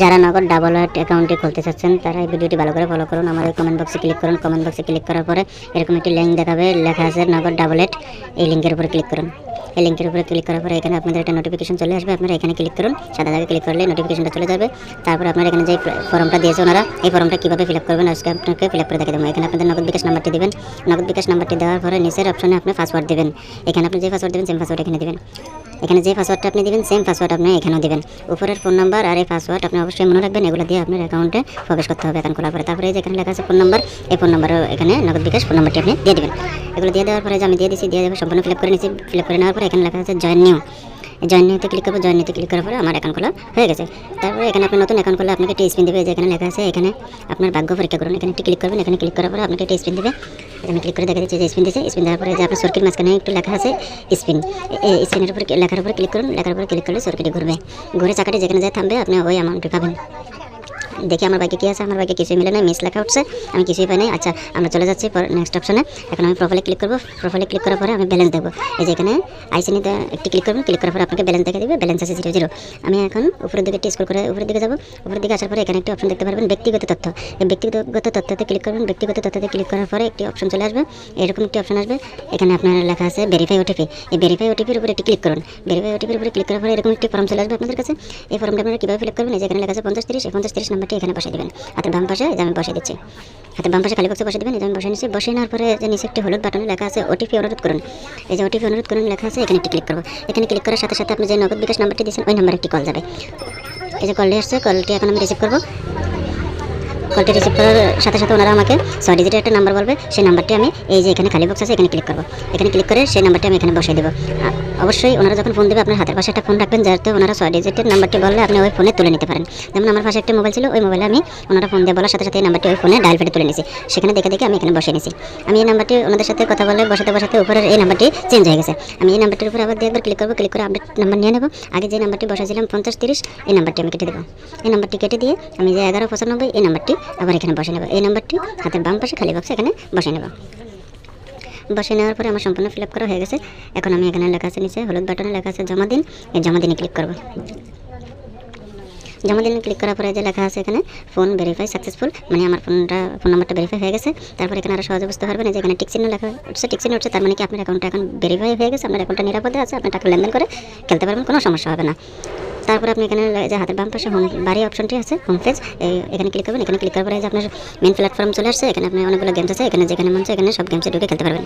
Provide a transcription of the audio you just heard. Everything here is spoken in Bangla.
যারা নগদ ডাবল ওয়ালেট অ্যাকাউন্টটি খুলতে চাচ্ছেন তারা এই ভিডিওটি ভালো করে ফলো করুন। আমাদের কমেন্ট বক্সে ক্লিক করুন। কমেন্ট বক্সে ক্লিক করার পরে এরকম একটি লিঙ্ক দেখাবে, লেখা আছে নগদ ডাবল ওয়ালেট। এই লিঙ্কের উপরে ক্লিক করুন। এই লিঙ্কের উপরে ক্লিক করার পরে এখানে আপনাদের একটা নোটিফিকেশন চলে আসবে। আপনারা এখানে ক্লিক করুন, সাদা দাগে ক্লিক করলে নোটিফিকেশনটা চলে যাবে। তারপর আপনারা এখানে যে ফর্মটা দিয়েছে ওনারা, এই ফর্মটা কীভাবে ফিল আপ করবেন আজকে আপনাকে ফিল আপ করে দেখে দেবো। এখানে আপনাদের নগদ বিকাশ নাম্বারটি দেবেন। নগদ বিকাশ নাম্বারটি দেওয়ার পরে নিচের অপশনে আপনি পাসওয়ার্ড দেবেন। এখানে আপনি যে পাসওয়ার্ড দেবেন সেম পাসওয়ার্ড এখানে দেবেন। এখানে যে পাসওয়ার্ডটা আপনি দিবেন সেম পাসওয়ার্ড আপনি এখানেও দিবেন। উপরের ফোন নাম্বার আর এই পাসওয়ার্ড আপনি অবশ্যই মনে রাখবেন। এগুলো দিয়ে আপনার অ্যাকাউন্টে প্রবেশ করতে হবে অ্যাকাউন্ট খোলার পরে। তারপরে যেখানে লেখা আছে ফোন নাম্বার, এই ফোন নাম্বারও এখানে নগদ বিকাশ ফোন নাম্বারটি আপনি দিয়ে দেবেন। এগুলো দিয়ে দেওয়ার পরে যে আমি দিয়ে দিচ্ছি, দিয়ে দেবো সম্পূর্ণ ফিল আপ করে নিচ্ছি। ফিল আপ করে নেওয়ার পরে এখানে লেখা আছে জয়েন নিউ। জয়েন নিউতে ক্লিক করবো। জয়েন নিউতে ক্লিক করার পরে আমার অ্যাকাউন্ট খোলা হয়ে গেছে। তারপরে এখানে আপনি নতুন অ্যাকাউন্ট করলে আপনাকে একটা স্পিন দেবে। যেখানে লেখা আছে এখানে আপনার ভাগ্য পরীক্ষা করুন, এখানে একটু ক্লিক করবেন। এখানে ক্লিক করার পরে আপনাকে একটা স্পিন দেবে। আমি ক্লিক করে দেখা দিচ্ছি যে স্পিন দিয়েছে। স্পিন দেওয়ার পরে যে আপনার সার্কিট মাঝখানে একটু লেখা আছে স্পিন, এই স্পিনের উপরে লেখার উপরে ক্লিক করুন। লেখার উপরে ক্লিক করলে সার্কিটে ঘুরবে। ঘুরে চাকাটি যেখানে যায় থামবে, আপনি ওই অ্যামাউন্টটি পাবেন। দেখি আমার বাইকে কী আছে, আমার বাইকে কিছুই মিলে নাই, মিস লেখা উঠছে, আমি কিছুই পাই নাই। আচ্ছা, আমরা চলে যাচ্ছি নেক্সট অপশনে। এখন আমি প্রোফাইলে ক্লিক করবো। প্রোফাইলে ক্লিক করার পরে আমি ব্যালেন্স দেবো। এই যে এখানে আইসিনিতে একটি ক্লিক করবেন। ক্লিক করার পরে আপনাকে ব্যালেন্স দেখে দেবে। ব্যালেন্স আছে 0 আমি এখন উপরের দিকে একটি স্ক্রল করে উপরের দিকে যাবো। উপরের দিকে আসার পরে এখানে একটি অপশন দেখতে পারবেন ব্যক্তিগত তথ্য। এই ব্যক্তিগত তথ্যতে ক্লিক করবেন। ব্যক্তিগত তথ্যতে ক্লিক করার পরে একটি অপশন চলে আসবে, এরকম একটি অপশন আসবে। এখানে আপনার লেখা আছে ভেরিফাই ওটিপি। এই ভেরিফাই ওটিপির উপরে একটি ক্লিক করুন। ভেরিফাই ওটিপির উপরে ক্লিক করার পরে এরকম একটি ফর্ম চলে আসবে আপনাদের কাছে। এই ফর্মটা আপনারা কীভাবে ফিল আপ করবেন, এই যে এখানে লেখা আছে 5030, এই 5030 নাম্বারটি এখানে বসিয়ে দেবেন। হাতের বাম পাশে যে আমি বসিয়ে দিচ্ছি, হাতের বাম পাশে খালি বক্সে বসিয়ে দেবেন। এই যে আমি বসিয়ে নিচ্ছি। বসিয়ে নেওয়ার পরে যে নিচে একটি হলুদ বাটনে লেখা আছে ওটিপি অনুরোধ করুন। এই যে ওটিপি অনুরোধ করুন লেখা আছে, এখানে একটি ক্লিক করবো। এখানে ক্লিক করার সাথে সাথে আপনি যে নগদ বিকাশ নাম্বারটি দিয়েছেন ওই নাম্বারে একটি কল যাবে। এই যে কলটি আসছে, কলটি এখন আমি রিসিভ করবো। কলটি রিসিভ করার সাথে সাথে ওনারা আমাকে 6 ডিজিটের একটা নাম্বার বলবে। সেই নাম্বারটি আমি এই যে এখানে খালি বক্স আছে এখানে ক্লিক করবো। এখানে ক্লিক করে সেই নাম্বারটি আমি এখানে বসিয়ে দেবো। অবশ্যই ওনারা যখন ফোন দেবে আপনার হাতের পাশে একটা ফোন রাখবেন, যাতে ওনারা 6 ডিজিটের নাম্বারটি বললে আপনি ওই ফোনে তুলে নিতে পারেন। যেমন আমার পাশে একটা মোবাইল ছিল, ওই মোবাইলে আমি ওনারা ফোন দিয়ে বলার সাথে সাথে এই নাম্বারটি ওই ফোনে ডায়াল পেটে তুলে নিয়েছি। সেখানে দেখে দেখে আমি এখানে বসিয়ে নিয়েছি। আমি এই নাম্বারটি ওনাদের সাথে কথা বলে বসাতে উপরের এই নাম্বারটি চেঞ্জ হয়ে গেছে। আমি এই নাম্বারটির উপরে আবার একবার ক্লিক করবো। ক্লিক করে আপডেট নাম্বার নিয়ে নেবো। আগে যে নাম্বারটি বসাইছিলাম 5030, এই নাম্বারটি আমি কেটে দেবো। এই নাম্বারটি কেটে দিয়ে আমি যে 1195 এই নাম্বারটি আবার এখানে বসে নেব। এই নাম্বারটি হাতের বাম পাশে খালি বক্সে এখানে বসে নেব। বসে নেওয়ার পরে আমার সম্পূর্ণ ফিল আপ করা হয়ে গেছে। এখন আমি এখানে লেখা আছে নিচে হলুদ বাটনে লেখা আছে জমা দিন, এই জমা দিনে ক্লিক করব। জমা দিনে ক্লিক করার পরে যে লেখা আছে এখানে ফোন ভেরিফাই সাকসেসফুল, মানে আমার ফোন নাম্বারটা ভেরিফাই হয়ে গেছে। তারপর এখানে আরও সহজে বুঝতে পারবেন, যে এখানে টিক চিহ্ন লেখা উঠছে, টিক চিহ্ন উঠছে, তার মানে কি আপনার অ্যাকাউন্টটা এখন ভেরিফাই হয়ে গেছে, আপনার অ্যাকাউন্টটা নিরাপদে আছে, আপনি টাকা লেনদেন করে খেলতে পারবেন, কোনো সমস্যা হবে না। তারপরে আপনি এখানে যে হাতের বাম পাশে হোম বাড়ি অপশনটি আছে, হোম পেজ, এখানে ক্লিক করবেন। এখানে ক্লিক করার পরে যে আপনার মেন প্ল্যাটফর্ম চলে আসছে। এখানে আপনি অনেকগুলো গেমস আছে, এখানে যেখানে মন চায় এখানে সব গেমসে ঢুকে খেলতে পারবেন।